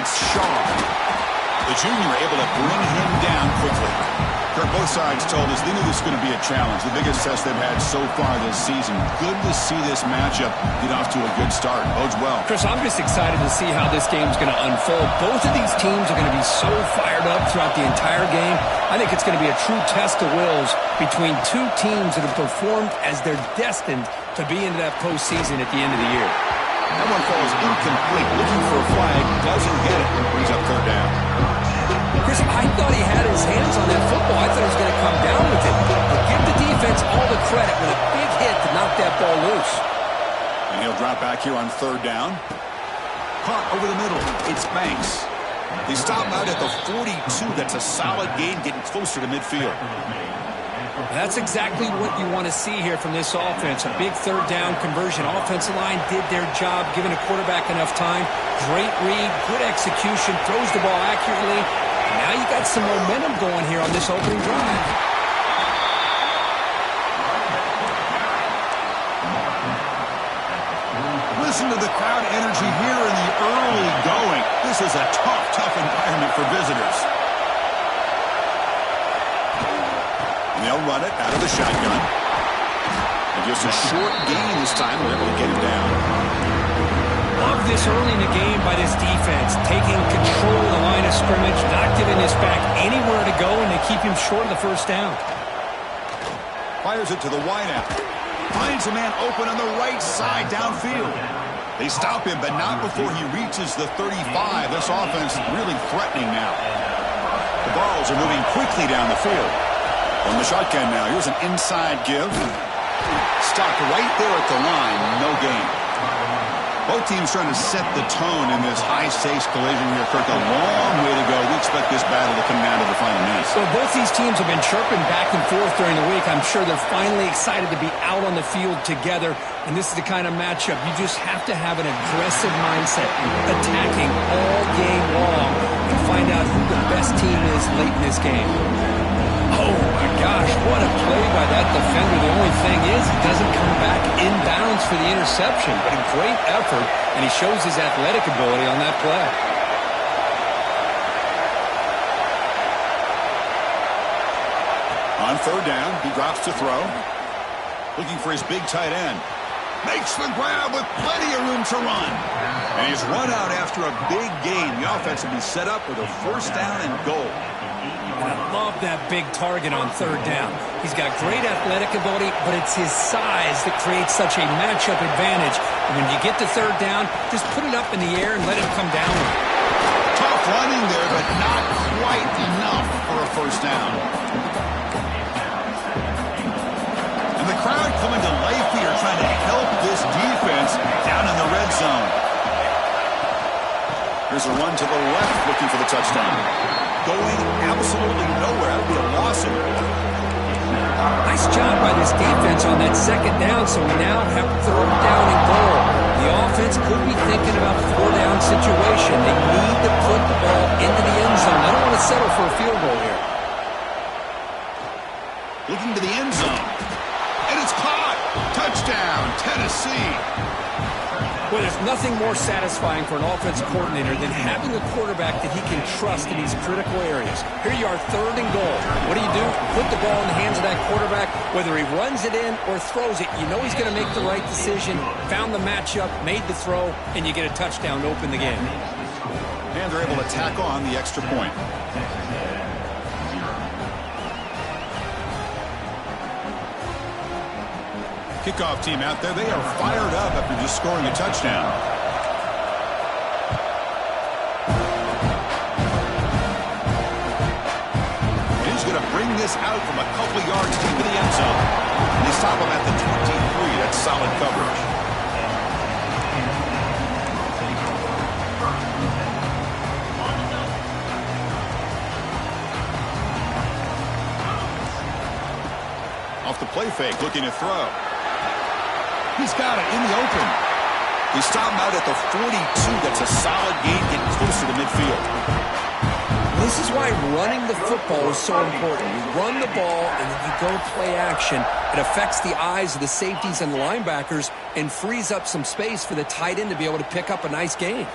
it's Shaw. The junior able to bring him down quickly. Kirk, both sides told us they knew this was going to be a challenge, the biggest test they've had so far this season. Good to see this matchup get off to a good start. Bodes well. Chris, I'm just excited to see how this game's going to unfold. Both of these teams are going to be so fired up throughout the entire game. I think it's going to be a true test of wills between two teams that have performed as they're destined to be into that postseason at the end of the year. That one falls incomplete. Looking for a flag, doesn't get it. Brings up third down. Chris, I thought he had his hands on that football. I thought he was going to come down with it. But give the defense all the credit with a big hit to knock that ball loose. And he'll drop back here on third down. Caught over the middle. It's Banks. They stop out at the 42. That's a solid gain, getting closer to midfield. That's exactly what you want to see here from this offense. A big third down conversion. Offensive line did their job, giving a quarterback enough time. Great read, good execution, throws the ball accurately. Now you got some momentum going here on this opening drive. Listen to the crowd energy here in the early going. This is a tough environment for visitors. And they'll run it out of the shotgun. And just a short gain this time. They're able to get him down. Love this early in the game by this defense, taking control of the line of scrimmage, not giving this back anywhere to go, and they keep him short of the first down. Fires it to the wideout. Finds a man open on the right side downfield. They stop him, but not before he reaches the 35. This offense really threatening now. The balls are moving quickly down the field. On the shotgun now, here's an inside give. Stopped right there at the line, no gain. Both teams trying to set the tone in this high-stakes collision here, Kirk. A long way to go. We expect this battle to come down to the final minutes. So both these teams have been chirping back and forth during the week. I'm sure they're finally excited to be out on the field together. And this is the kind of matchup you just have to have an aggressive mindset, attacking all game long, and find out who the best team is late in this game. Oh, my gosh, what a play by that defender. The only thing is he doesn't come back inbounds for the interception, but a great effort, and he shows his athletic ability on that play. On third down, he drops to throw. Looking for his big tight end. Makes the grab with plenty of room to run. And he's run out after a big gain. The offense will be set up with a first down and goal. And I love that big target on third down. He's got great athletic ability, but it's his size that creates such a matchup advantage. And when you get to third down, just put it up in the air and let him come down with it. Tough running there, but not quite enough for a first down. And the crowd coming to life here, trying to help this defense down in the red zone. Here's a run to the left, looking for the touchdown. Going absolutely nowhere. That would be a loss. Nice job by this defense on that second down, so we now have third down and goal. The offense could be thinking about a four-down situation. They need to put the ball into the end zone. They don't want to settle for a field goal here. Looking to the end zone. And it's caught. Touchdown, Tennessee. Well, there's nothing more satisfying for an offensive coordinator than having a quarterback that he can trust in these critical areas. Here you are, third and goal. What do? Put the ball in the hands of that quarterback. Whether he runs it in or throws it, you know he's going to make the right decision. Found the matchup, made the throw, and you get a touchdown to open the game. And they're able to tack on the extra point. Kickoff team out there, they are fired up after just scoring a touchdown. And he's going to bring this out from a couple of yards into the end zone. And they stop him at the 23. That's solid coverage. Off the play fake, looking to throw. He's got it in the open. He stopped him out at the 42. That's a solid gain, getting closer to midfield. This is why running the football is so important. You run the ball and then you go play action. It affects the eyes of the safeties and the linebackers and frees up some space for the tight end to be able to pick up a nice gain.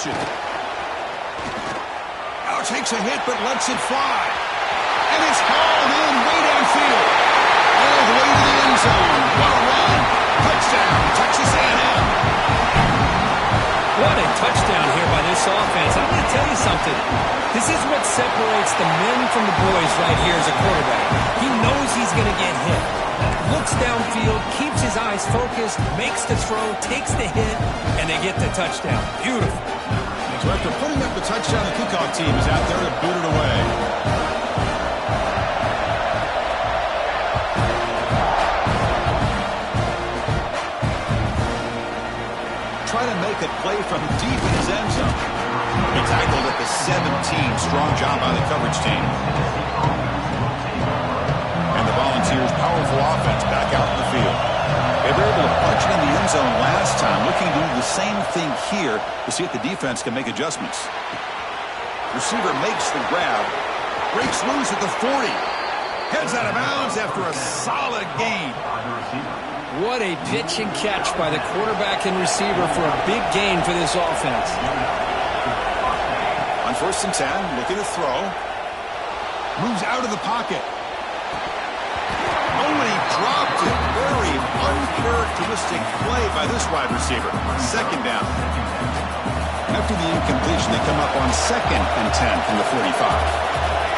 possession. Now takes a hit but lets it fly. And it's hauled in way downfield. All the way to the end zone. What a run. Touchdown, Texas A&M. What a touchdown here by this offense. I'm going to tell you something. This is what separates the men from the boys right here as a quarterback. He knows he's going to get hit. Looks downfield, keeps his eyes focused, makes the throw, takes the hit, and they get the touchdown. Beautiful. So after putting up the touchdown, the kickoff team is out there to boot it away. Try to make a play from deep in his end zone. He tackled at the 17. Strong job by the coverage team. And the Volunteers' powerful offense back out in the field. They were able to punch it in the end zone last time, looking to do the same thing here to see if the defense can make adjustments. Receiver makes the grab, breaks loose at the 40. Heads out of bounds after a solid gain. What a pitch and catch by the quarterback and receiver for a big gain for this offense. On 1st and 10, looking to throw. Moves out of the pocket. Oh, and he dropped it. Very uncharacteristic play by this wide receiver. 2nd down. After the incompletion, they come up on 2nd and 10 from the 45.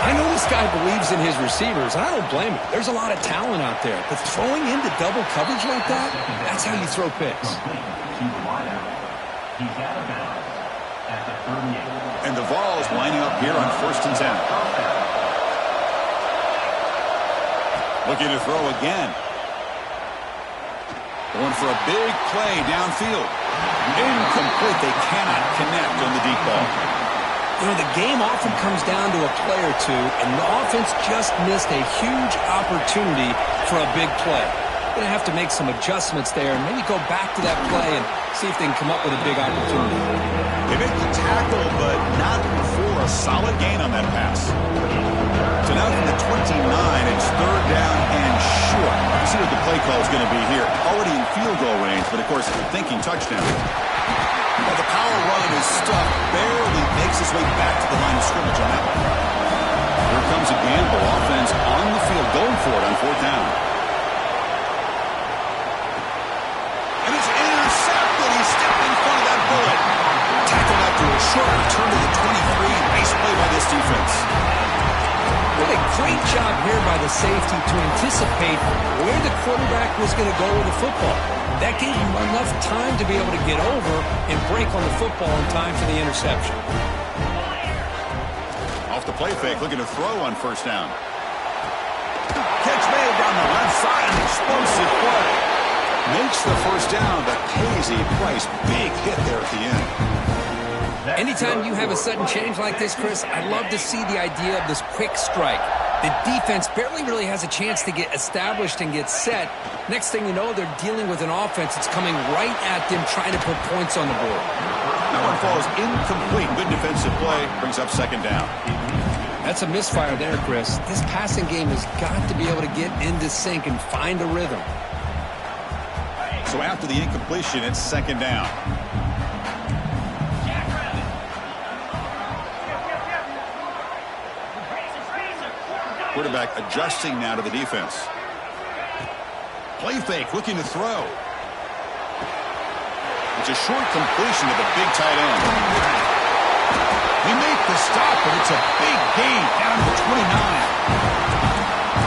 I know this guy believes in his receivers, and I don't blame him. There's a lot of talent out there. But throwing into double coverage like that, that's how you throw picks. And the Vols lining up here on 1st and 10. Looking to throw again. Going for a big play downfield. Incomplete. They cannot connect on the deep ball. You know, the game often comes down to a play or two, and the offense just missed a huge opportunity for a big play. They're going to have to make some adjustments there and maybe go back to that play and see if they can come up with a big opportunity. They make the tackle, but not before a solid gain on that pass. So now from the 29, it's 3rd down and short. You see what the play call is going to be here. Already in field goal range, but of course, thinking touchdown. Well, the power run is stuck. Barely makes his way back to the line of scrimmage on that one. Here comes a gamble. Offense on the field, going for it on 4th down. And it's intercepted. He stepped in front of that bullet. Tackled after a short return to the 23. Nice play by this defense. What a great job here by the safety to anticipate where the quarterback was going to go with the football. That gave him enough time to be able to get over and break on the football in time for the interception. Off the play fake, looking to throw on 1st down. Catch made down the left side, an explosive play. Makes the 1st down, but pays a price. Big hit there at the end. Anytime you have a sudden change like this, Chris, I love to see the idea of this quick strike. The defense barely really has a chance to get established and get set. Next thing you know, they're dealing with an offense that's coming right at them, trying to put points on the board. That one falls incomplete. Good defensive play. Brings up 2nd down. That's a misfire there, Chris. This passing game has got to be able to get into sync and find a rhythm. So after the incompletion, it's 2nd down. Quarterback adjusting now to the defense. Play fake, looking to throw. It's a short completion to the big tight end. They make the stop, but it's a big gain down to 29.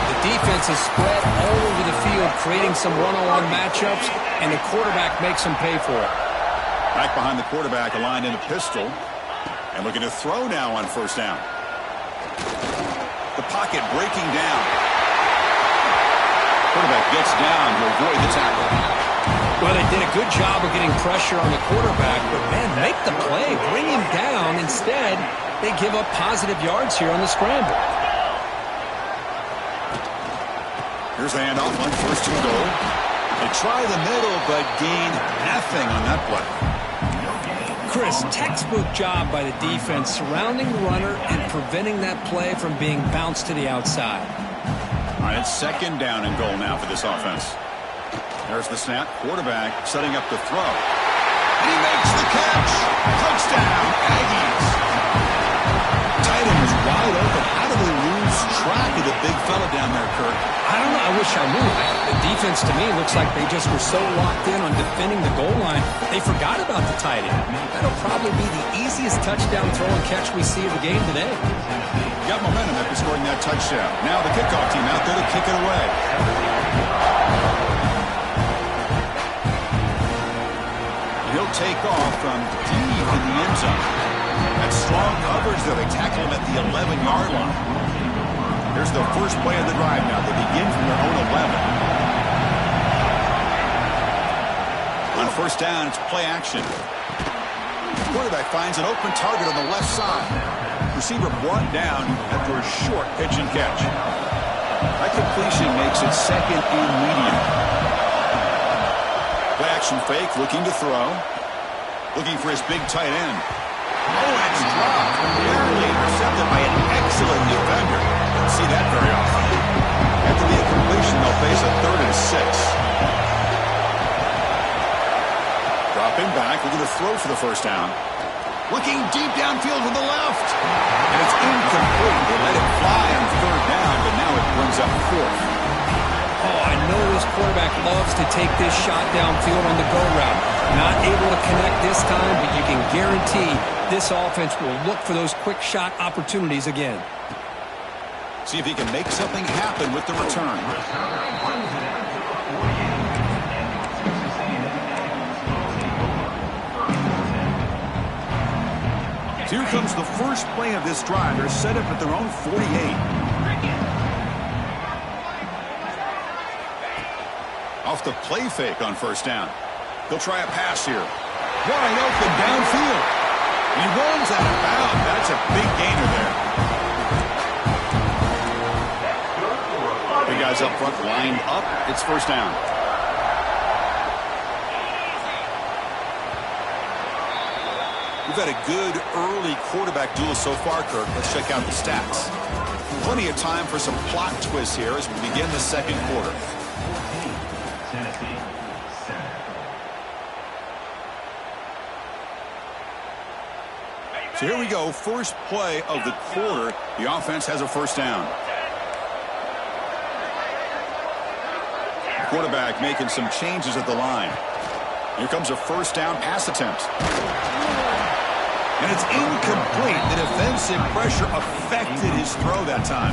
The defense is spread all over the field, creating some one-on-one matchups, and the quarterback makes them pay for it. Back behind the quarterback, aligned in a pistol. And looking to throw now on 1st down. The pocket breaking down. Quarterback gets down to avoid the tackle. Well, they did a good job of getting pressure on the quarterback, but, man, make the play. Bring him down. Instead, they give up positive yards here on the scramble. Here's the handoff on 1st and goal. They try the middle, but gain nothing on that play. Chris, textbook job by the defense surrounding the runner and preventing that play from being bounced to the outside. All right, it's 2nd down and goal now for this offense. There's the snap. Quarterback setting up the throw. And he makes the catch. Touchdown, Aggies. Tight end was wide open. How do they lose track of the big fella down there, Kirk? I don't know. I wish I knew. The defense, to me, looks like they just were so locked in on defending the goal line, they forgot about the tight end. That'll probably be the easiest touchdown throw and catch we see of the game today. Got momentum after scoring that touchdown. Now the kickoff team out there to kick it away. He'll take off from deep in the end zone. That strong coverage there. They tackle him at the 11-yard line. Here's the first play of the drive now. They begin from their own 11. On first down, it's play action. The quarterback finds an open target on the left side. Receiver brought down after a short pitch and catch. That completion makes it second and medium. Play action fake, looking to throw. Looking for his big tight end. Oh, and it's dropped. Barely intercepted by an excellent defender. Don't see that very often. After the incompletion, they'll face a 3rd and 6. Dropping back, looking to throw for the first down. Looking deep downfield to the left. And it's incomplete. They let it fly on 3rd down, but now it brings up 4th. Oh, I know this quarterback loves to take this shot downfield on the go route. Not able to connect this time, but you can guarantee this offense will look for those quick shot opportunities again. See if he can make something happen with the return. Here comes the first play of this drive. They're set up at their own 48. Off the play fake on first down. He'll try a pass here. Wide open downfield. He runs out of bounds. That's a big gainer there. Big guys up front lined up. It's first down. We've had a good early quarterback duel so far, Kirk. Let's check out the stats. Plenty of time for some plot twists here as we begin the second quarter. So here we go, first play of the quarter. The offense has a first down. Quarterback making some changes at the line. Here comes a first down pass attempt. And it's incomplete. The defensive pressure affected his throw that time.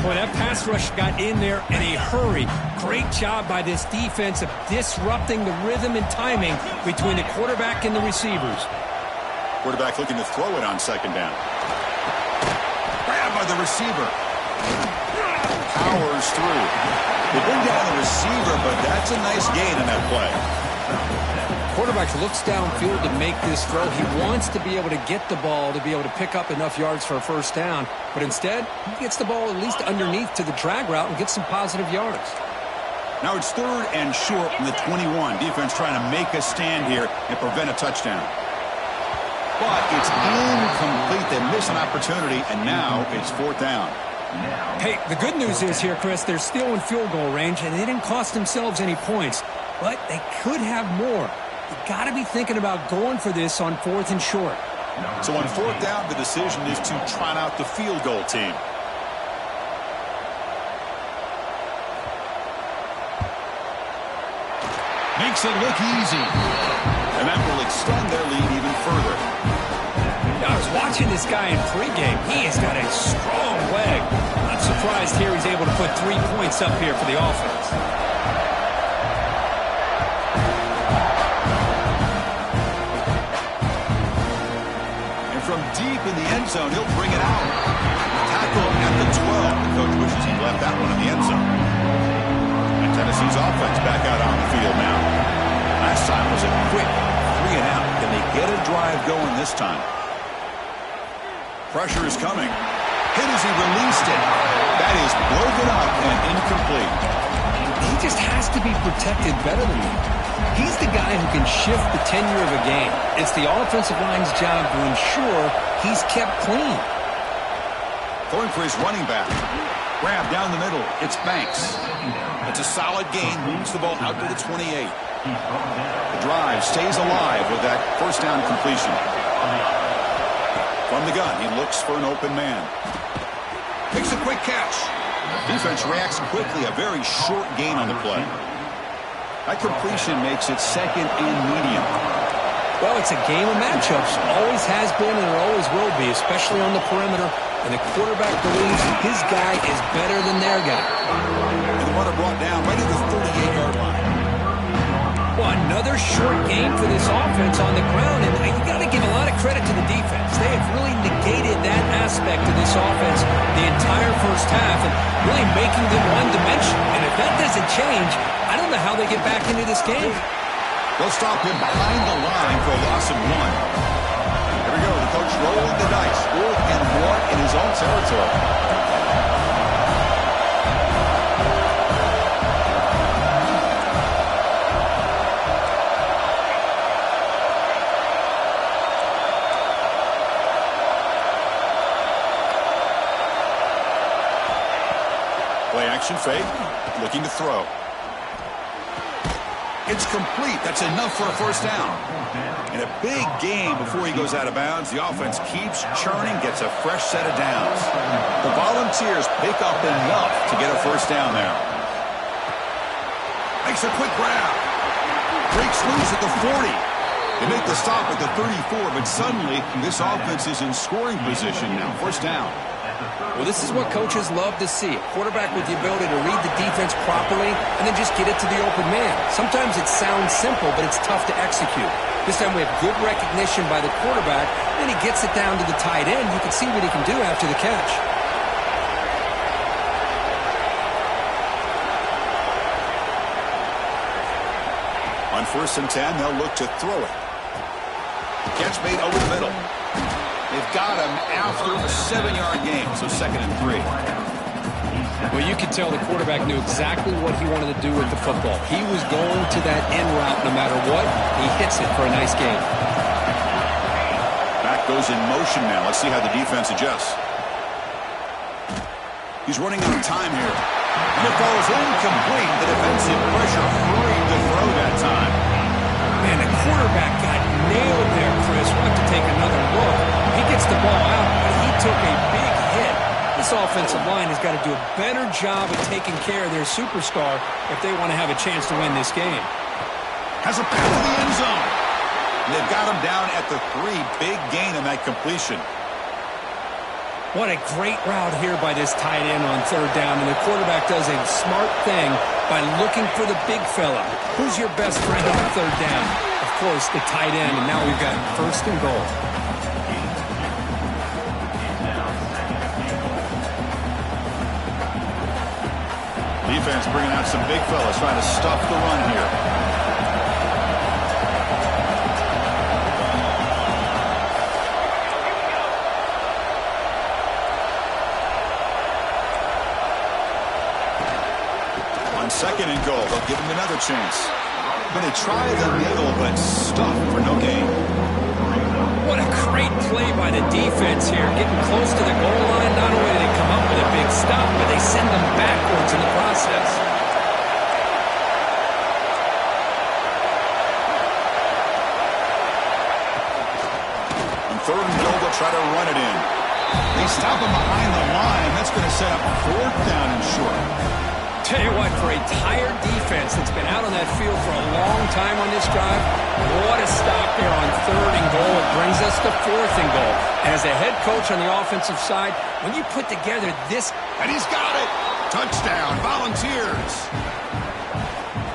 Boy, that pass rush got in there in a hurry. Great job by this defense of disrupting the rhythm and timing between the quarterback and the receivers. Quarterback looking to throw it on second down. Grabbed by the receiver. Powers through. They bring down the receiver, but that's a nice gain in that play. Quarterback looks downfield to make this throw. He wants to be able to get the ball to be able to pick up enough yards for a first down. But instead, he gets the ball at least underneath to the drag route and gets some positive yards. Now it's 3rd and short from the 21. Defense trying to make a stand here and prevent a touchdown. But it's incomplete. They miss an opportunity, and now it's 4th down. Hey, the good news is here, Chris, they're still in field goal range, and they didn't cost themselves any points. But they could have more. You got to be thinking about going for this on 4th and short. So on 4th down, the decision is to trot out the field goal team. Makes it look easy. And that will extend their lead even further. I was watching this guy in pregame. He has got a strong leg. I'm surprised here he's able to put 3 points up here for the offense. And from deep in the end zone, he'll bring it out. Tackle at the 12. The coach wishes he left that one in the end zone. And Tennessee's offense back out on the field now. Last time was a quick 3 and out. Can they get a drive going this time? Pressure is coming. Hit as he released it. That is broken up and incomplete. He just has to be protected better than that. He's the guy who can shift the tenure of a game. It's the offensive line's job to ensure he's kept clean. Throwing for his running back. Grab down the middle. It's Banks. It's a solid gain. Moves the ball out to the 28. The drive stays alive with that first down completion. From the gun, he looks for an open man. Makes a quick catch. Defense reacts quickly. A very short gain on the play. That completion makes it second and medium. Well, it's a game of matchups. Always has been and it always will be, especially on the perimeter. And the quarterback believes his guy is better than their guy. And the runner brought down right at the 38-yard line. Well, another short game for this offense on the ground, and you got to give a lot of credit to the defense. They have really negated that aspect of this offense the entire first half and really making them one-dimensional. And if that doesn't change, I don't know how they get back into this game. They'll stop him behind the line for a loss of 1. Here we go. The coach rolling the dice. 4th and 1 in his own territory. Play action fake. Looking to throw. It's complete. That's enough for a first down. In a big game before he goes out of bounds, the offense keeps churning, gets a fresh set of downs. The Volunteers pick up enough to get a first down there. Makes a quick grab. Breaks loose at the 40. They make the stop at the 34, but suddenly this offense is in scoring position now. First down. Well, this is what coaches love to see. A quarterback with the ability to read the defense properly and then just get it to the open man. Sometimes it sounds simple, but it's tough to execute. This time we have good recognition by the quarterback, and he gets it down to the tight end. You can see what he can do after the catch. On 1st and 10, they'll look to throw it. Catch made over the middle. They've got him after a 7-yard gain, so 2nd and 3. Well, you could tell the quarterback knew exactly what he wanted to do with the football. He was going to that end route no matter what. He hits it for a nice gain. Back goes in motion now. Let's see how the defense adjusts. He's running out of time here. And it falls incomplete. The defensive pressure hurried to throw that time. Man, the quarterback got nailed there, Chris. We'll have to take another look. He gets the ball out, but he took a big hit. This offensive line has got to do a better job of taking care of their superstar if they want to have a chance to win this game. Has a pass to the end zone. They've got him down at the 3. Big gain in that completion. What a great route here by this tight end on 3rd down, and the quarterback does a smart thing by looking for the big fella. Who's your best friend on 3rd down? Of course, the tight end, and now we've got 1st and goal. Defense bringing out some big fellas trying to stuff the run here. On 2nd and goal, they'll give him another chance. Going to try the middle, but stuff for no gain. What a great play by the defense here. Getting close to the goal line, not only do they come up with a big stop, but they send them backwards in the process. On 3rd and goal, they'll try to run it in. They stop him behind the line. That's going to set up 4th down and short. Tell you what, for a tired defense that's been out on that field for a long time on this drive, what a stop there on 3rd and goal. It brings us to 4th and goal. And as a head coach on the offensive side, when you put together this... And he's got it! Touchdown, Volunteers!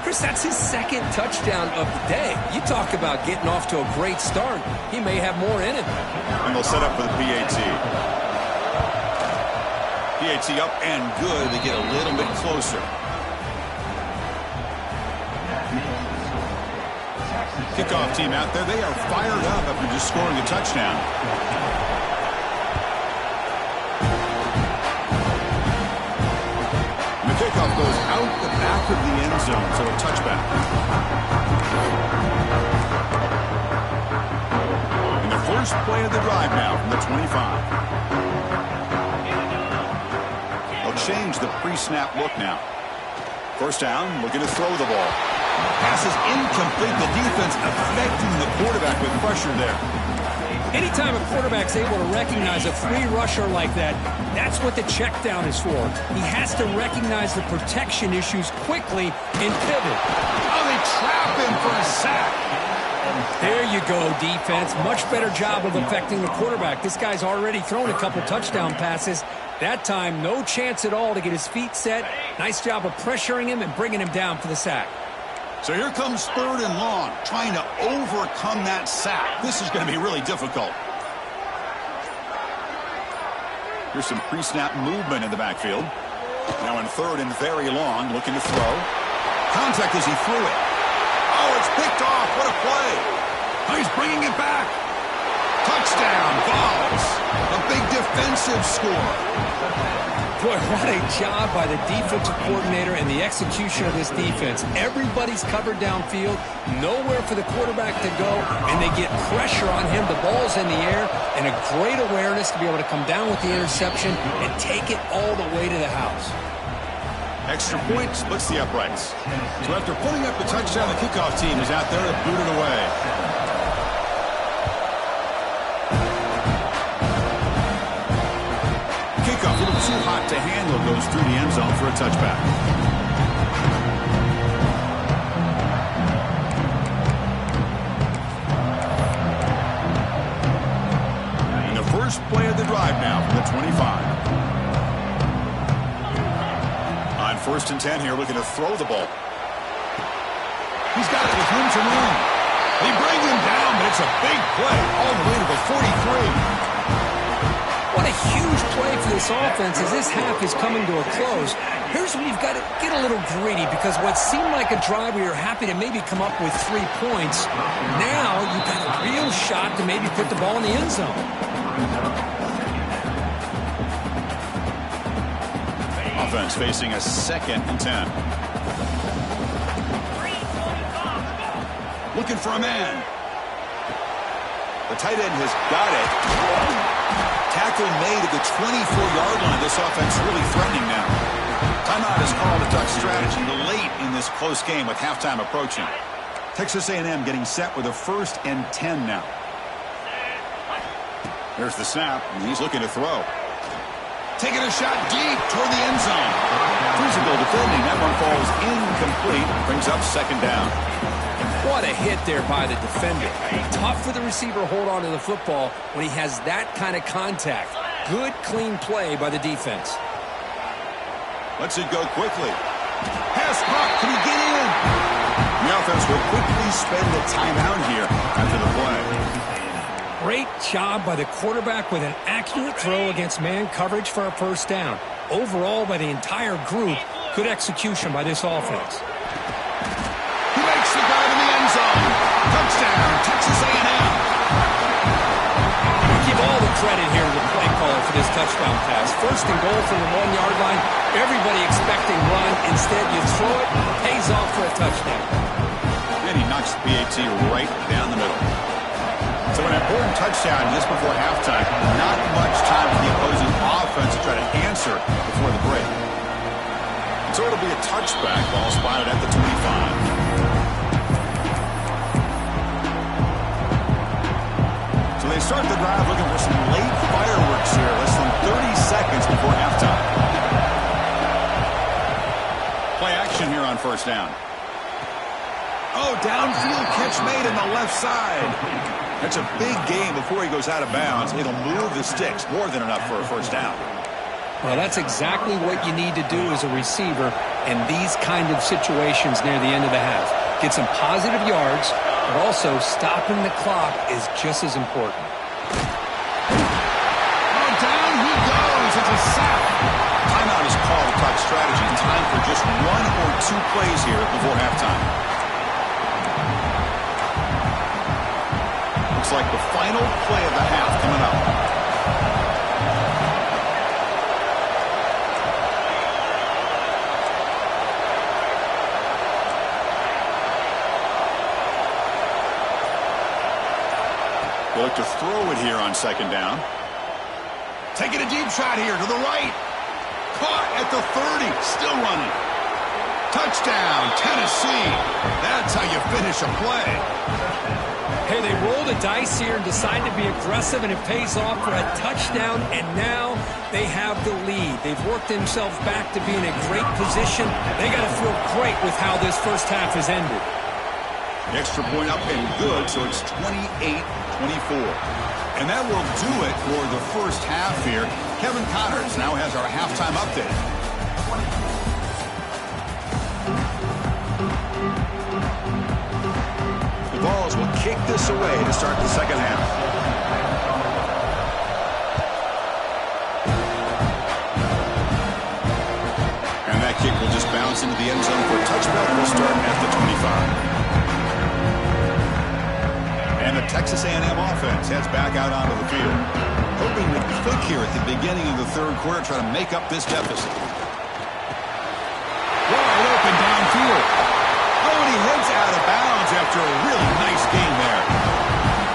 Chris, that's his 2nd touchdown of the day. You talk about getting off to a great start. He may have more in him. And they'll set up for the PAT. PAT up and good. They get a little bit closer. Kickoff team out there. They are fired up after just scoring a touchdown. And the kickoff goes out the back of the end zone, so a touchback. And the first play of the drive now from the 25. Change the pre-snap look now. First down, looking to throw the ball. Pass is incomplete. The defense affecting the quarterback with pressure there. Anytime a quarterback's able to recognize a free rusher like that, that's what the check down is for. He has to recognize the protection issues quickly and pivot. Oh, they trap him for a sack. There you go, defense. Much better job of affecting the quarterback. This guy's already thrown a couple touchdown passes. That time, no chance at all to get his feet set. Nice job of pressuring him and bringing him down for the sack. So here comes 3rd and long, trying to overcome that sack. This is going to be really difficult. Here's some pre-snap movement in the backfield. Now in 3rd and very long, looking to throw. Contact as he threw it. Oh, it's picked off. What a play. Oh, he's bringing it back. Touchdown, Vols. A big defensive score. Boy, what a job by the defensive coordinator and the execution of this defense. Everybody's covered downfield, nowhere for the quarterback to go, and they get pressure on him. The ball's in the air, and a great awareness to be able to come down with the interception and take it all the way to the house. Extra point splits the uprights. So after putting up the touchdown, the kickoff team is out there to boot it away. Kickoff, a little too hot to handle, goes through the end zone for a touchback. And the first play of the drive now from the 25. On 1st and 10 here, looking to throw the ball. He's got it with room to run. They bring him down, but it's a big play all the way to the 43. What a huge play for this offense as this half is coming to a close. Here's where you've got to get a little greedy, because what seemed like a drive where you're happy to maybe come up with 3 points, now you've got a real shot to maybe put the ball in the end zone. Offense facing a 2nd and 10. Looking for a man. The tight end has got it. Tackle made at the 24-yard line. This offense really threatening now. Timeout is called to Duck strategy late in this close game with halftime approaching. Texas A&M getting set with a 1st and 10 now. There's the snap, and he's looking to throw. Taking a shot deep toward the end zone. Physical defending. That one falls incomplete. Brings up 2nd down. What a hit there by the defender. Tough for the receiver to hold on to the football when he has that kind of contact. Good, clean play by the defense. Lets it go quickly. Pass caught. Can he get in? The offense will quickly spend the timeout here after the play. Great job by the quarterback with an accurate throw against man coverage for a 1st down. Overall, by the entire group, good execution by this offense. He makes the dive in the end zone. Touchdown, Texas A&M. Give all the credit here to the play caller for this touchdown pass. 1st and goal from the 1-yard line. Everybody expecting run. Instead, you throw it, pays off for a touchdown. And he knocks the PAT right down the middle. So an important touchdown just before halftime. Not much time for the opposing offense to try to answer before the break. So it'll be a touchback, ball spotted at the 25. So they start the drive looking for some late fireworks here. Less than 30 seconds before halftime. Play action here on 1st down. Oh, downfield catch made in the left side. That's a big game before he goes out of bounds. It'll move the sticks. More than enough for a 1st down. Well, that's exactly what you need to do as a receiver in these kind of situations near the end of the half. Get some positive yards, but also stopping the clock is just as important. Oh, down he goes. It's a sack. Timeout is called to talk strategy. Time for just 1 or 2 plays here before halftime. Looks like the final play of the half coming up. They look to throw it here on 2nd down. Taking a deep shot here to the right. Caught at the 30. Still running. Touchdown, Tennessee. That's how you finish a play. Hey, they roll the dice here and decide to be aggressive, and it pays off for a touchdown, and now they have the lead. They've worked themselves back to be in a great position. They got to feel great with how this first half has ended. Extra point up and good, so it's 28-24. And that will do it for the first half here. Kevin Connors now has our halftime update. The Vols will kick this away to start the second half. And that kick will just bounce into the end zone for a touchback. Will start at the 25. And the Texas A&M offense heads back out onto the field. Hoping to click here at the beginning of the third quarter, try to make up this deficit. Wide open downfield. Oh, and he heads out of bounds after a really nice gain there.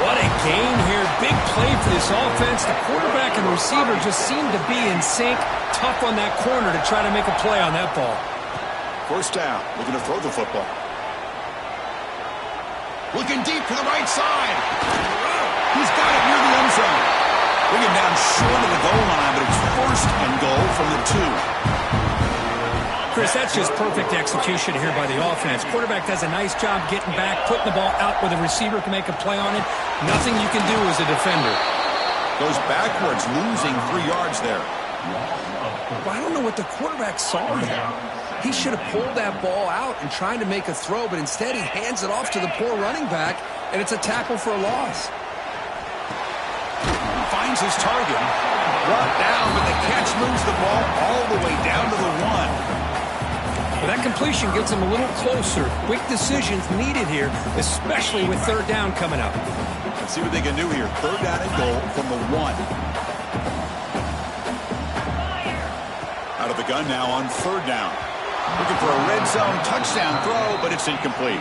What a gain here. Big play for this offense. The quarterback and the receiver just seem to be in sync. Tough on that corner to try to make a play on that ball. First down. Looking to throw the football. Looking deep to the right side. He's got it near the end zone. Bring him down short of the goal line, but it's first and goal from the 2. Chris, that's just perfect execution here by the offense. Quarterback does a nice job getting back, putting the ball out where the receiver can make a play on it. Nothing you can do as a defender. Goes backwards, losing 3 yards there. Well, I don't know what the quarterback saw there. He should have pulled that ball out and tried to make a throw, but instead he hands it off to the poor running back, and it's a tackle for a loss. Finds his target. Brought down, but the catch moves the ball all the way down to the 1. Well, that completion gets him a little closer. Quick decisions needed here, especially with third down coming up. Let's see what they can do here. Third down and goal from the 1. Out of the gun now on third down. Looking for a red zone touchdown throw, but it's incomplete.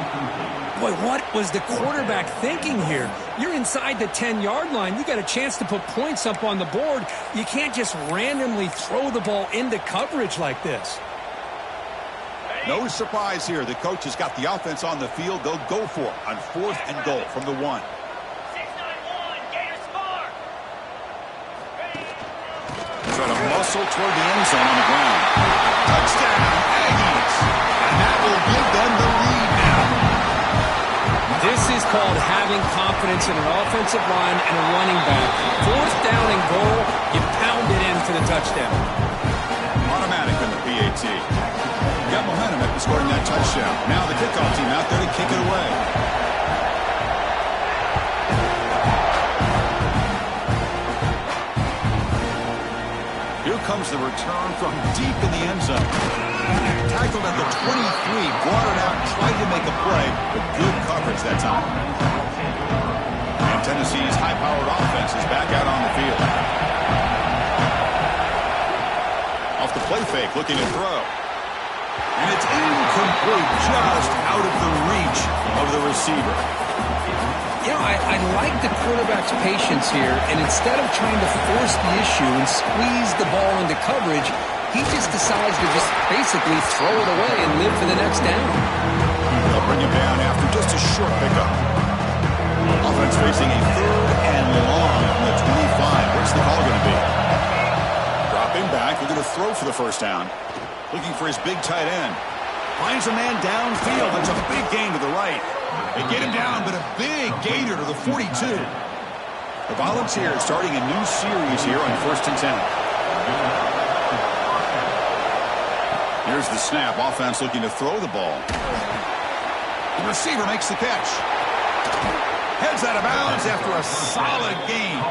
Boy, what was the quarterback thinking here? You're inside the 10-yard line. You got a chance to put points up on the board. You can't just randomly throw the ball into coverage like this. No surprise here. The coach has got the offense on the field. They'll go for it on fourth and goal from the 1. 691, Gator score. Try to muscle toward the end zone on the ground. Touchdown, Aggies. And that will give them the lead now. This is called having confidence in an offensive line and a running back. Fourth down and goal, you pound it in for the touchdown. Automatic in the PAT. Got momentum after scoring that touchdown. Now the kickoff team out there to kick it away. Here comes the return from deep in the end zone. Tackled at the 23, brought it out, tried to make a play, but good coverage that time. And Tennessee's high-powered offense is back out on the field. Off the play fake, looking to throw. And it's incomplete, just out of the reach of the receiver. You know, I like the quarterback's patience here, and instead of trying to force the issue and squeeze the ball into coverage, he just decides to just basically throw it away and live for the next down. They'll bring him down after just a short pickup. Offense facing a third and long from the 25. What's the call going to be? Dropping back, looking to throw for the first down. Looking for his big tight end. Finds a man downfield. That's a big gain to the right. They get him down, but a big gainer to the 42. The Volunteers starting a new series here on 1st and 10. Here's the snap. Offense looking to throw the ball. The receiver makes the catch. Heads out of bounds after a solid gain.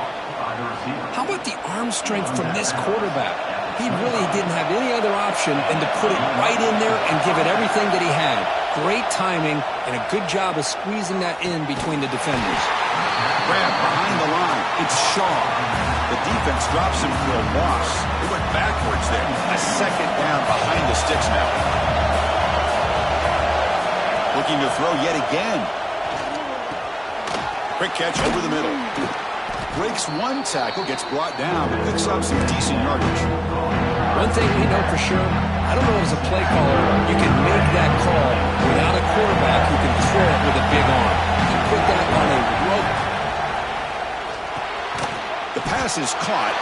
How about the arm strength from this quarterback? He really didn't have any other option than to put it right in there and give it everything that he had. Great timing and a good job of squeezing that in between the defenders. Grab behind the line. It's Shaw. The defense drops him for a loss. He went backwards there. A second down behind the sticks now. Looking to throw yet again. Quick catch over the middle. Breaks one tackle, gets brought down, but picks up some decent yardage. One thing we know for sure, I don't know as a play caller, you can make that call without a quarterback who can throw it with a big arm. He put that on a rope. The pass is caught.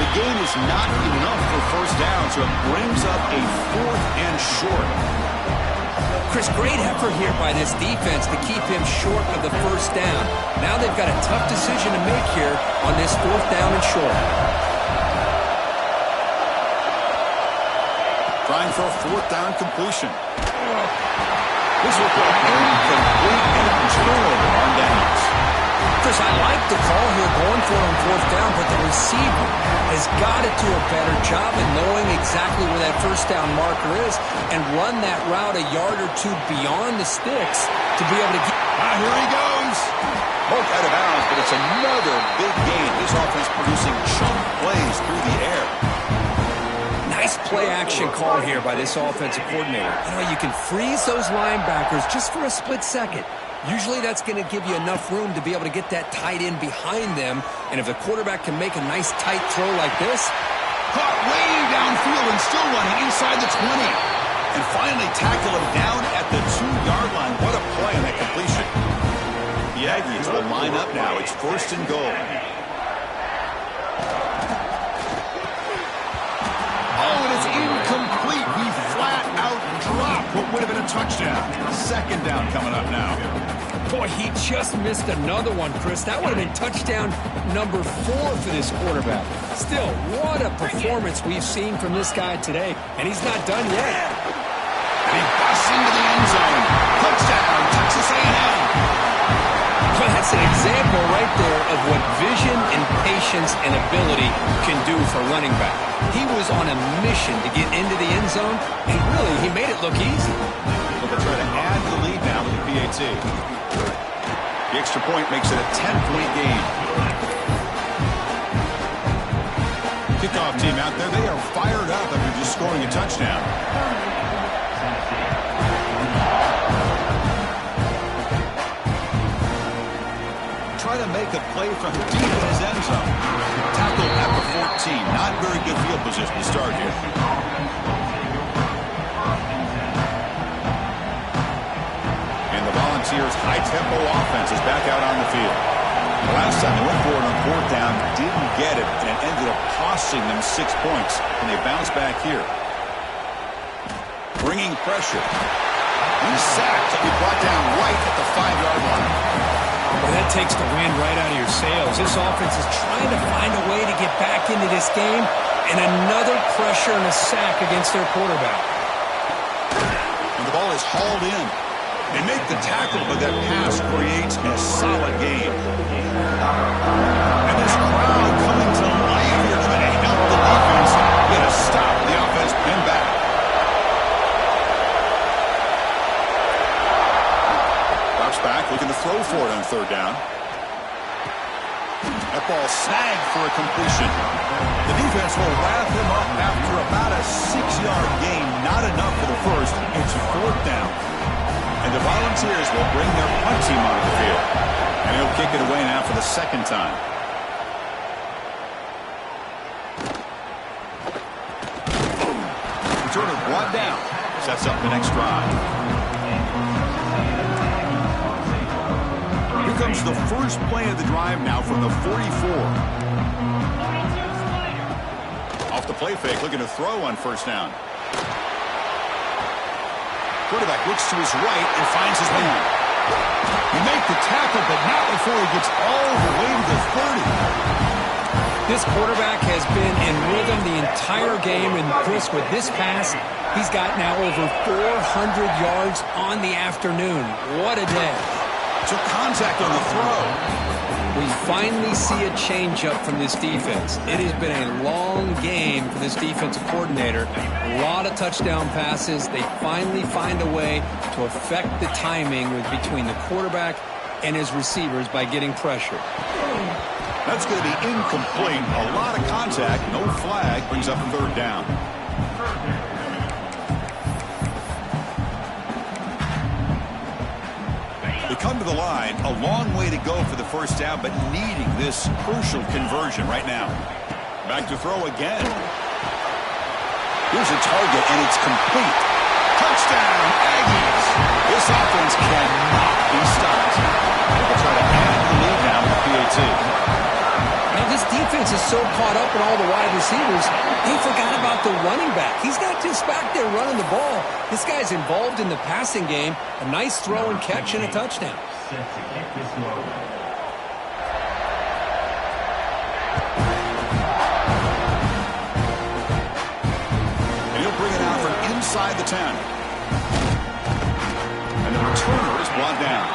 The gain is not enough for first down, so it brings up a 4th and short. Chris, great effort here by this defense to keep him short of the first down. Now they've got a tough decision to make here on this 4th down and short. Trying for a 4th down completion. This will go incomplete and a turnover on downs. Chris, I like the call here going for it on 4th down, but the receiver has got to do a better job in knowing exactly where that first down marker is and run that route a yard or two beyond the sticks to be able to get... Here he goes. Broke out of bounds, but it's another big gain. This offense producing chunk plays through the air. Nice play-action call here by this offensive coordinator. You can freeze those linebackers just for a split second. Usually that's going to give you enough room to be able to get that tight end behind them. And if the quarterback can make a nice tight throw like this. Caught way downfield and still running inside the 20. And finally tackle him down at the 2-yard line. What a play on that completion. The Aggies will line up now. It's 1st and goal. Oh, and it's incomplete. He flat out dropped what would have been a touchdown. 2nd down coming up now. Boy, he just missed another one, Chris. That would have been touchdown number 4 for this quarterback. Still, what a performance we've seen from this guy today. And he's not done yet. And he busts into the end zone. Touchdown, Texas A&M. Well, that's an example right there of what vision and patience and ability can do for running back. He was on a mission to get into the end zone, and really, he made it look easy. So they'll try to add the lead now with the PAT. The extra point makes it a 10-point game. Kickoff team out there, they are fired up after just scoring a touchdown. Try to make a play from deep in his end zone. Tackled at the 14. Not very good field position to start here. And the Volunteers' high-tempo offense is back out on the field. Last time they went for it on 4th down, didn't get it, and it ended up costing them 6 points. And they bounce back here. Bringing pressure. He's sacked to be brought down right at the 5-yard line. Well, that takes the wind right out of your sails. This offense is trying to find a way to get back into this game, and another pressure and a sack against their quarterback. And the ball is hauled in. They make the tackle, but that pass creates a solid gain. And this crowd coming to life here trying to help the defense get a stop. The offense pinned back. Drops back, looking to throw for it on 3rd down. That ball snagged for a completion. The defense will wrap him up after about a 6-yard gain. Not enough for the first. It's 4th down. And the Volunteers will bring their punt team onto the field. And he'll kick it away now for the 2nd time. Return of 1 down. Sets up the next drive. Here comes the first play of the drive now from the 44. Off the play fake, looking to throw on 1st down. Quarterback looks to his right and finds his man. He makes the tackle, but not before he gets all the way to the 30. This quarterback has been in rhythm the entire game, and Chris, with this pass, he's got now over 400 yards on the afternoon. What a day. Took contact on the throw. We finally see a changeup from this defense. It has been a long game for this defensive coordinator. A lot of touchdown passes. They finally find a way to affect the timing between the quarterback and his receivers by getting pressure. That's going to be incomplete. A lot of contact. No flag. Brings up 3rd down. They come to the line, a long way to go for the 1st down, but needing this crucial conversion right now. Back to throw again. Here's a target, and it's complete. Touchdown, Aggies. This offense cannot be stopped. They'll try to add the lead now with PAT. Now, this defense is so caught up in all the wide receivers, they forgot about the running back. He's not just back there running the ball. This guy's involved in the passing game. A nice throw and catch and a touchdown. And he'll bring it out from inside the 10. And the returner is brought down.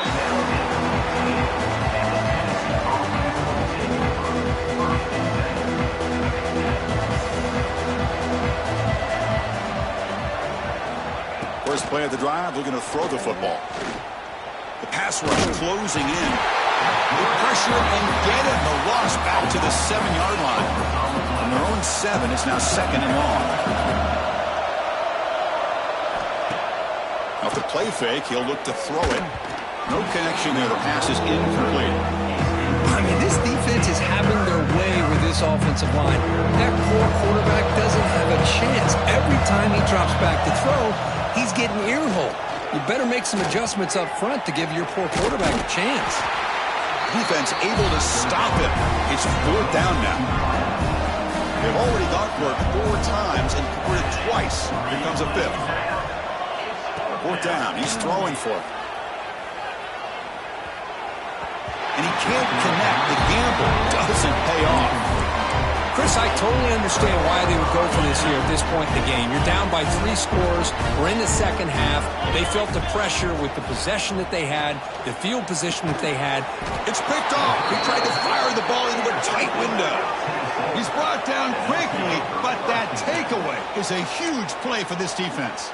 First play of the drive, looking to throw the football. The pass rush closing in. They pressure and get it. The loss back to the 7-yard line. From their own 7, it's now 2nd and long. Off the play fake, he'll look to throw it. No connection there. The pass is incomplete. I mean, this defense is having their way with this offensive line. That poor quarterback doesn't have a chance. Every time he drops back to throw, he's getting ear-hole. You better make some adjustments up front to give your poor quarterback a chance. Defense able to stop him. It's 4th down now. They've already gone for it 4 times and converted twice. Here comes a 5th. 4th down. He's throwing for it. And he can't connect. The gamble doesn't pay off. Chris, I totally understand why they would go for this here at this point in the game. You're down by 3 scores. We're in the second half. They felt the pressure with the possession that they had, the field position that they had. It's picked off. He tried to fire the ball into a tight window. He's brought down quickly, but that takeaway is a huge play for this defense.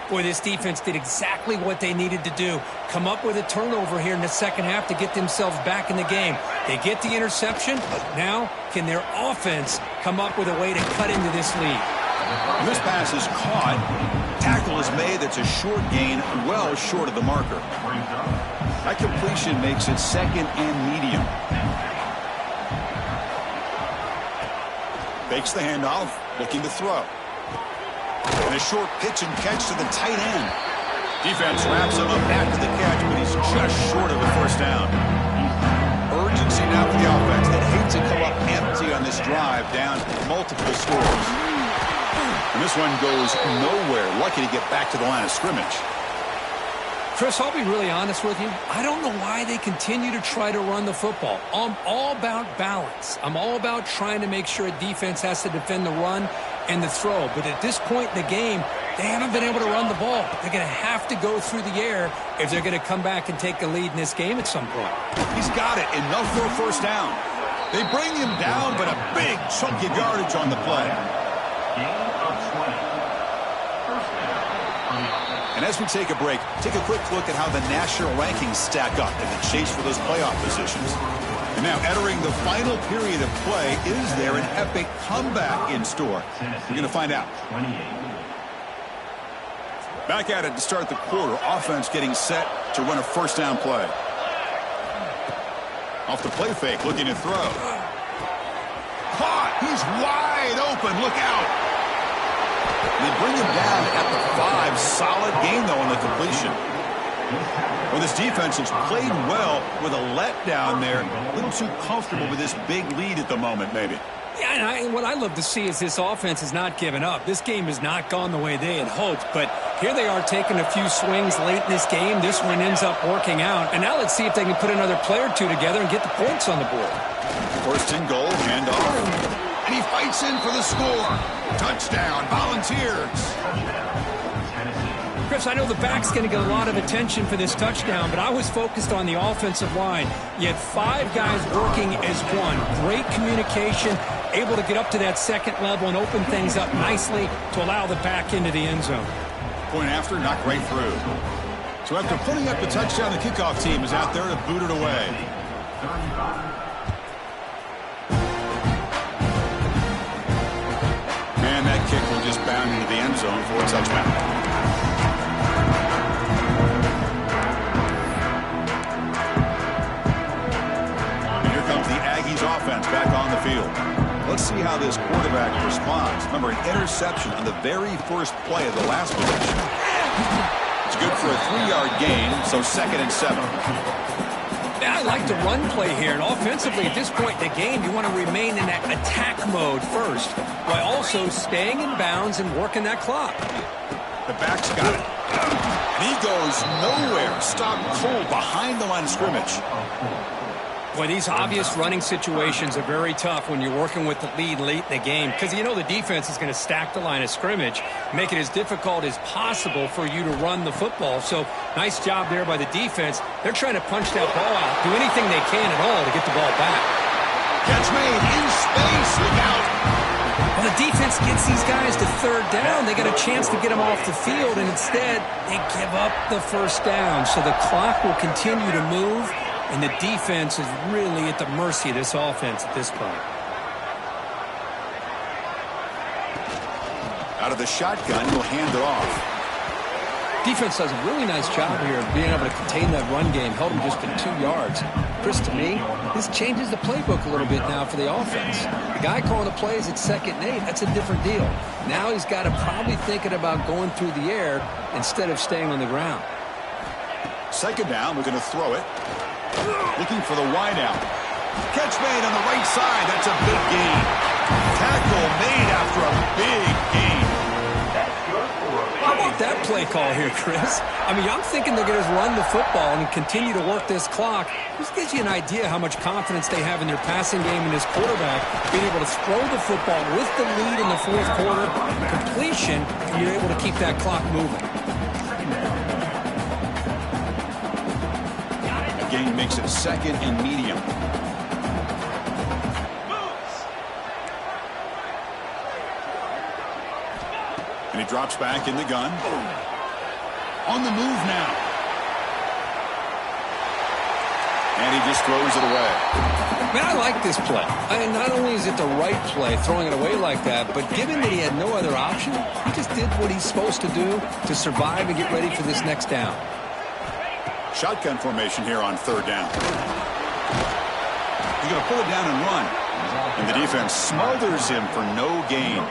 Boy, this defense did exactly what they needed to do. Come up with a turnover here in the second half to get themselves back in the game. They get the interception. Now, can their offense come up with a way to cut into this lead? And this pass is caught. Tackle is made. That's a short gain, well short of the marker. That completion makes it 2nd and medium. Fakes the handoff, looking to throw. And a short pitch and catch to the tight end. Defense wraps him up after the catch, but he's just short of a 1st down. Urgency now for the offense that hate to come up empty on this drive, down multiple scores. And this one goes nowhere. Lucky to get back to the line of scrimmage. Chris, I'll be really honest with you. I don't know why they continue to try to run the football. I'm all about balance. I'm all about trying to make sure a defense has to defend the run and the throw. But at this point in the game, they haven't been able to run the ball. They're going to have to go through the air if they're going to come back and take a lead in this game at some point. He's got it. Enough for a 1st down. They bring him down, but a big chunk of yardage on the play. And as we take a break, take a quick look at how the national rankings stack up in the chase for those playoff positions. And now entering the final period of play, is there an epic comeback in store? We're going to find out. Back at it to start the quarter. Offense getting set to run a 1st down play. Off the play fake, looking to throw. Caught! He's wide open. Look out! They bring him down at the 5. Solid gain, though, on the completion. Well, this defense has played well with a letdown there. A little too comfortable with this big lead at the moment, maybe. Yeah, and what I love to see is this offense has not given up. This game has not gone the way they had hoped, but here they are taking a few swings late in this game. This one ends up working out, and now let's see if they can put another play or two together and get the points on the board. 1st and goal, handoff. And he fights in for the score. Touchdown, Volunteers. Chris, I know the back's going to get a lot of attention for this touchdown, but I was focused on the offensive line. You had 5 guys working as one. Great communication, able to get up to that 2nd level and open things up nicely to allow the back into the end zone. Point after, knocked right through. So after putting up the touchdown, the kickoff team is out there to boot it away. And that kick will just bound into the end zone for a touchdown. Offense back on the field. Let's see how this quarterback responds. Remember, an interception on the very first play of the last possession. It's good for a 3-yard gain, so 2nd and 7. Yeah, I like the run play here, and offensively at this point in the game, you want to remain in that attack mode first, while also staying in bounds and working that clock. The back's got it. And he goes nowhere. Stopped cold behind the line of scrimmage. Boy, these obvious running situations are very tough when you're working with the lead late in the game because you know the defense is going to stack the line of scrimmage, make it as difficult as possible for you to run the football. So nice job there by the defense. They're trying to punch that ball out, do anything they can at all to get the ball back. Catch made in space. Look out. Well, the defense gets these guys to 3rd down. They got a chance to get them off the field, and instead they give up the 1st down. So the clock will continue to move. And the defense is really at the mercy of this offense at this point. Out of the shotgun, he'll hand it off. Defense does a really nice job here of being able to contain that run game. Held him just to 2 yards. Chris, to me, this changes the playbook a little bit now for the offense. The guy calling the plays at 2nd and 8, that's a different deal. Now he's got to probably thinking about going through the air instead of staying on the ground. 2nd down, we're going to throw it. Looking for the wideout. Catch made on the right side. That's a big gain. Tackle made after a big gain. How about that play call here, Chris? I mean, I'm thinking they're going to run the football and continue to work this clock. This gives you an idea how much confidence they have in their passing game and this quarterback being able to throw the football with the lead in the 4th quarter, completion, and you're able to keep that clock moving. Gain makes it 2nd and medium. And he drops back in the gun. On the move now. And he just throws it away. Man, I like this play. I mean, not only is it the right play, throwing it away like that, but given that he had no other option, he just did what he's supposed to do to survive and get ready for this next down. Shotgun formation here on 3rd down. He's going to pull it down and run. And the defense smothers him for no gain.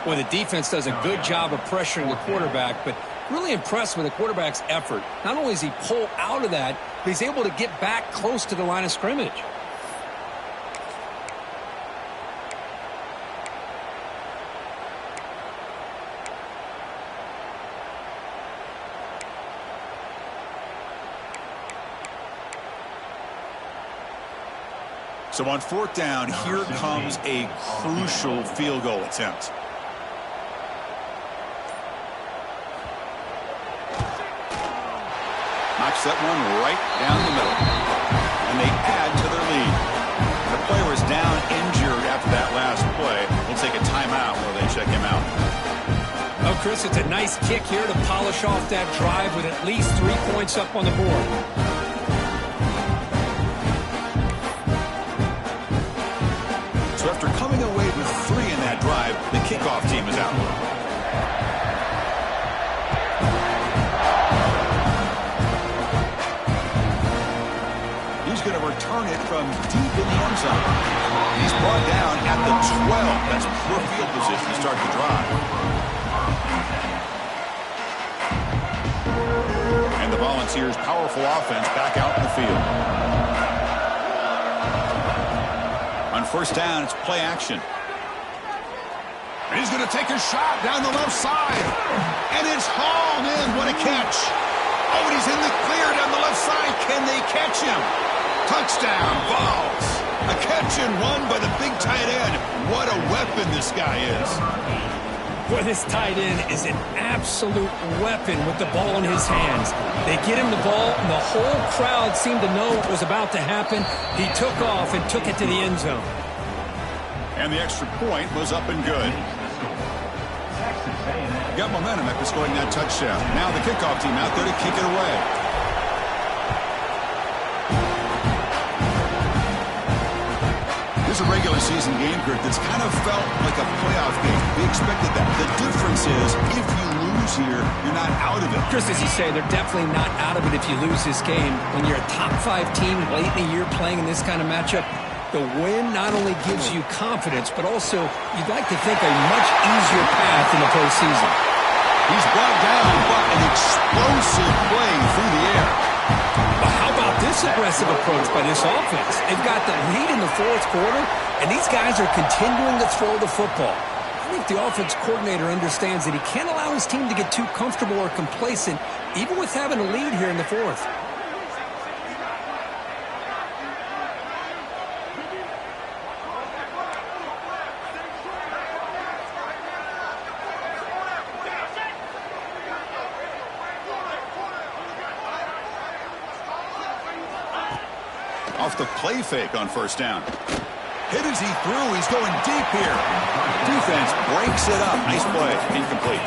Well, the defense does a good job of pressuring the quarterback, but really impressed with the quarterback's effort. Not only does he pull out of that, but he's able to get back close to the line of scrimmage. So on 4th down, here comes a crucial field goal attempt. Knocks that one right down the middle. And they add to their lead. The player is down injured after that last play. We'll take a timeout while they check him out. Oh, Chris, it's a nice kick here to polish off that drive with at least 3 points up on the board. So after coming away with 3 in that drive, the kickoff team is out. He's going to return it from deep in the end zone. He's brought down at the 12. That's poor field position to start the drive. And the Volunteers' powerful offense back out in the field. On 1st down, it's play action. And he's going to take a shot down the left side. And it's hauled in. What a catch. Oh, and he's in the clear down the left side. Can they catch him? Touchdown, Vols. A catch and run by the big tight end. What a weapon this guy is. Boy, this tight end is an absolute weapon with the ball in his hands. They get him the ball, and the whole crowd seemed to know what was about to happen. He took off and took it to the end zone. And the extra point was up and good. Got momentum after scoring that touchdown. Now the kickoff team out there to kick it away. This is a regular season game, Kurt, that's kind of felt like a playoff game. We expected that. The difference is if you lose here, you're not out of it. Chris, as you say, they're definitely not out of it if you lose this game. When you're a top 5 team late in the year playing in this kind of matchup, The win not only gives you confidence, but also you'd like to think a much easier path in the postseason. He's brought down, but an explosive play through the air. But how about this aggressive approach by this offense? They've got the lead in the fourth quarter, and these guys are continuing to throw the football. I think the offense coordinator understands that he can't allow his team to get too comfortable or complacent, even with having a lead here in the fourth. Off the play fake on first down. Hit as he threw. He's going deep here. Defense breaks it up. Nice play. Incomplete.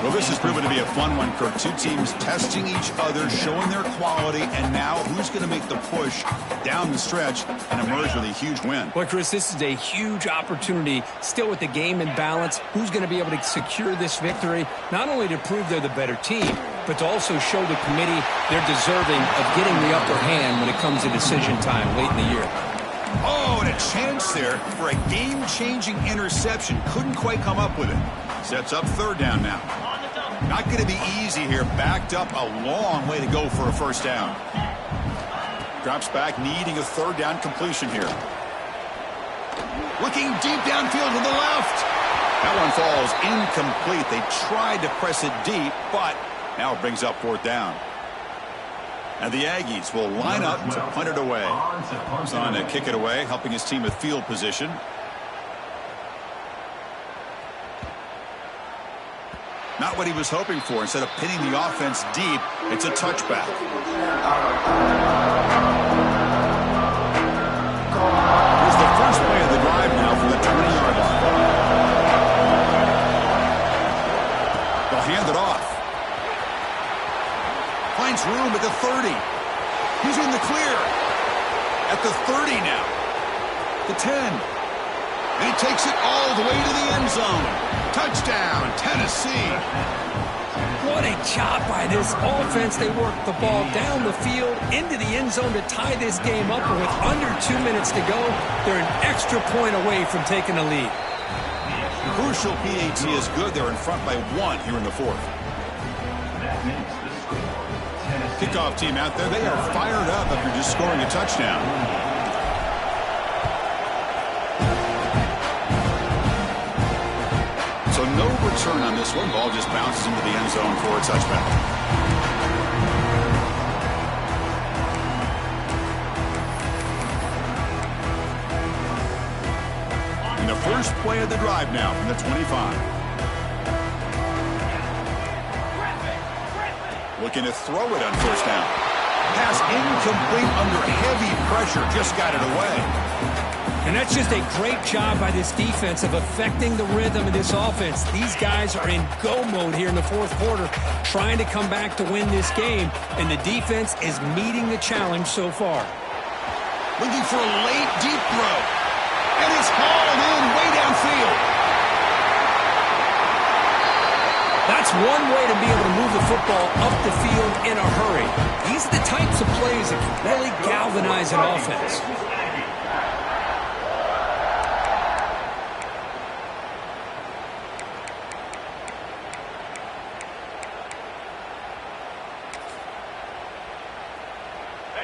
Well, this has proven to be a fun one, Kirk. Two teams testing each other, showing their quality, and now who's going to make the push down the stretch and emerge with a huge win? Well, Chris, this is a huge opportunity. Still with the game in balance, who's going to be able to secure this victory, not only to prove they're the better team, but to also show the committee they're deserving of getting the upper hand when it comes to decision time late in the year. Oh, and a chance there for a game-changing interception. Couldn't quite come up with it. Sets up third down now. Not going to be easy here. Backed up a long way to go for a first down. Drops back, needing a third down completion here. Looking deep downfield to the left. That one falls incomplete. They tried to press it deep, but now it brings up fourth down. And the Aggies will line up to punt it away. He's on to kick it away, helping his team with field position. Not what he was hoping for. Instead of pinning the offense deep, it's a touchback. Here's the first play of the drive now from the 20-yard line. They'll hand it off. Finds room at the 30. He's in the clear. At the 30 now. The 10. And he takes it all the way to the end zone. Touchdown, Tennessee. What a job by this offense. They work the ball down the field into the end zone to tie this game up. And with under 2 minutes to go, they're an extra point away from taking the lead. Crucial PAT is good. They're in front by 1 here in the fourth. Kickoff team out there. They are fired up after just scoring a touchdown. So no return on this one. Ball just bounces into the end zone for a touchback. And the first play of the drive now from the 25. Looking to throw it on first down. Pass incomplete under heavy pressure. Just got it away. And that's just a great job by this defense of affecting the rhythm of this offense. These guys are in go mode here in the fourth quarter, trying to come back to win this game, and the defense is meeting the challenge so far. Looking for a late deep throw. And it's hauled in way downfield. That's one way to be able to move the football up the field in a hurry. These are the types of plays that can really galvanize an offense.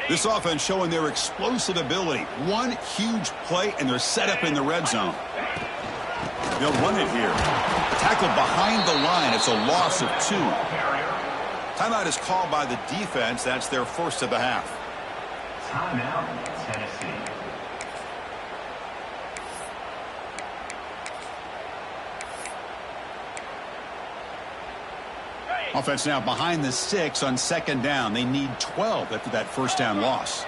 This offense showing their explosive ability. One huge play, and they're set up in the red zone. They'll run it here. Tackled behind the line. It's a loss of 2. Timeout is called by the defense. That's their first of the half. Timeout, Tennessee. Offense now behind the 6 on second down. They need 12 after that first down loss.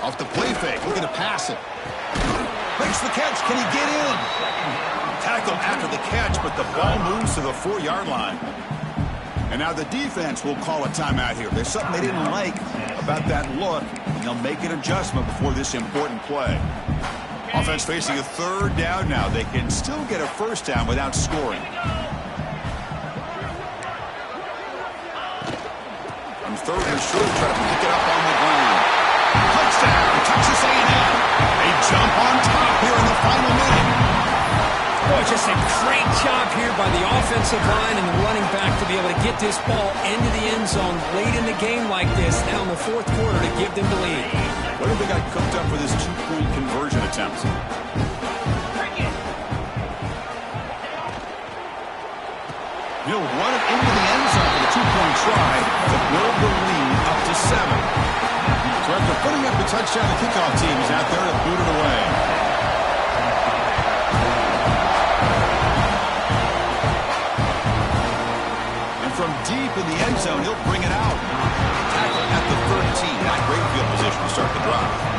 Off the play fake. Looking to pass it. Makes the catch. Can he get in? Tackle after the catch, but the ball moves to the 4-yard line. And now the defense will call a timeout here. There's something they didn't like about that look, and they'll make an adjustment before this important play. Offense facing a third down now. They can still get a first down without scoring. On third and short, try to pick it up on the ground. Touchdown, Texas A&M. A Boy, just a great job here by the offensive line and the running back to be able to get this ball into the end zone late in the game like this, now in the fourth quarter, to give them the lead. What have they got cooked up for this two-point conversion attempt? He'll run it into the end zone for the two-point try to build the lead up to 7. So after putting up the touchdown, the kickoff team is out there to boot it away. And from deep in the end zone, he'll bring it out. Tackle at the 13. Not great field position to start the drive.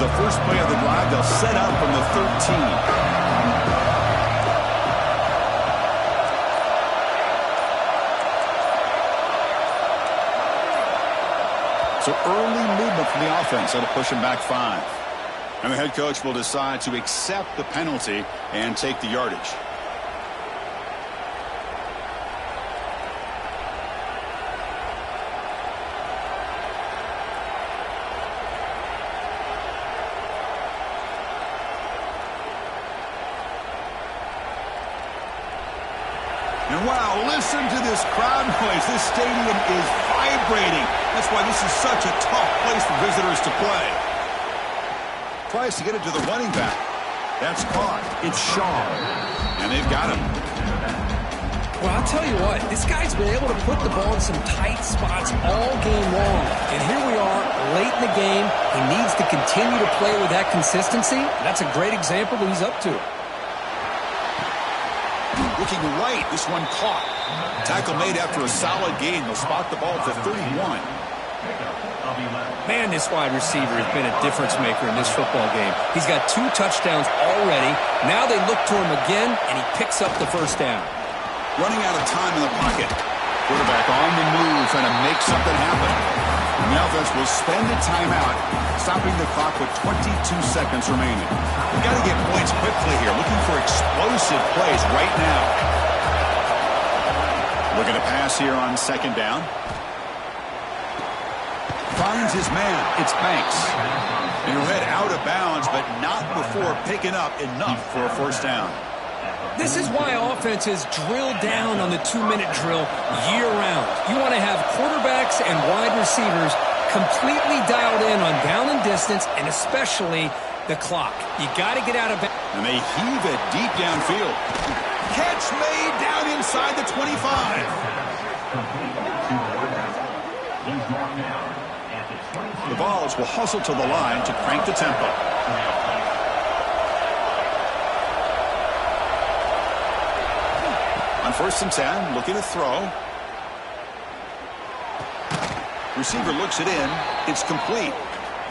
The first play of the drive, they'll set up from the 13. So early movement from the offense. That'll push them back 5. And the head coach will decide to accept the penalty and take the yardage. And wow, listen to this crowd noise. This stadium is vibrating. That's why this is such a tough place for visitors to play. Tries to get it to the running back. That's caught. It's Shaw. And they've got him. Well, I'll tell you what, this guy's been able to put the ball in some tight spots all game long. And here we are, late in the game. He needs to continue to play with that consistency. That's a great example of what he's up to. Looking right, this one caught. Tackle made after a solid gain. They'll spot the ball at the 31. Man, this wide receiver has been a difference maker in this football game. He's got 2 touchdowns already. Now they look to him again, and he picks up the first down. Running out of time in the pocket. Quarterback on the move, trying to make something happen. And the offense will spend a timeout, stopping the clock with 22 seconds remaining. We've got to get points quickly here, looking for explosive plays right now. Looking to pass here on second down. Finds his man. It's Banks. And he'll head out of bounds, but not before picking up enough for a first down. This is why offenses drill down on the 2-minute drill year-round. You want to have quarterbacks and wide receivers completely dialed in on down and distance, and especially the clock. You got to get out of bounds. And they heave it deep downfield. Catch made down inside the 25. The Vols will hustle to the line to crank the tempo. On 1st and 10, looking to throw. Receiver looks it in. It's complete.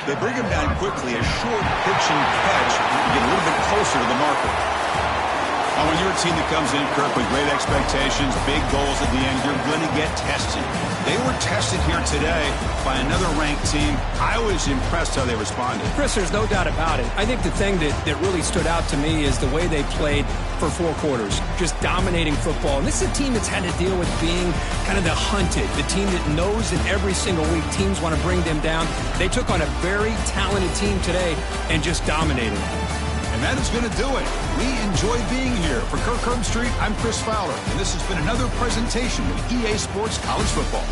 They bring him down quickly. A short pitch and catch to get a little bit closer to the marker. Now, when you're a team that comes in, Kirk, with great expectations, big goals at the end, you're going to get tested. They were tested here today by another ranked team. I was impressed how they responded. Chris, there's no doubt about it. I think the thing that really stood out to me is the way they played for 4 quarters, just dominating football. And this is a team that's had to deal with being kind of the hunted, the team that knows that every single week teams want to bring them down. They took on a very talented team today and just dominated. And that is going to do it. We enjoy being here. For Kirk Herbstreit, I'm Chris Fowler, and this has been another presentation of EA Sports College Football.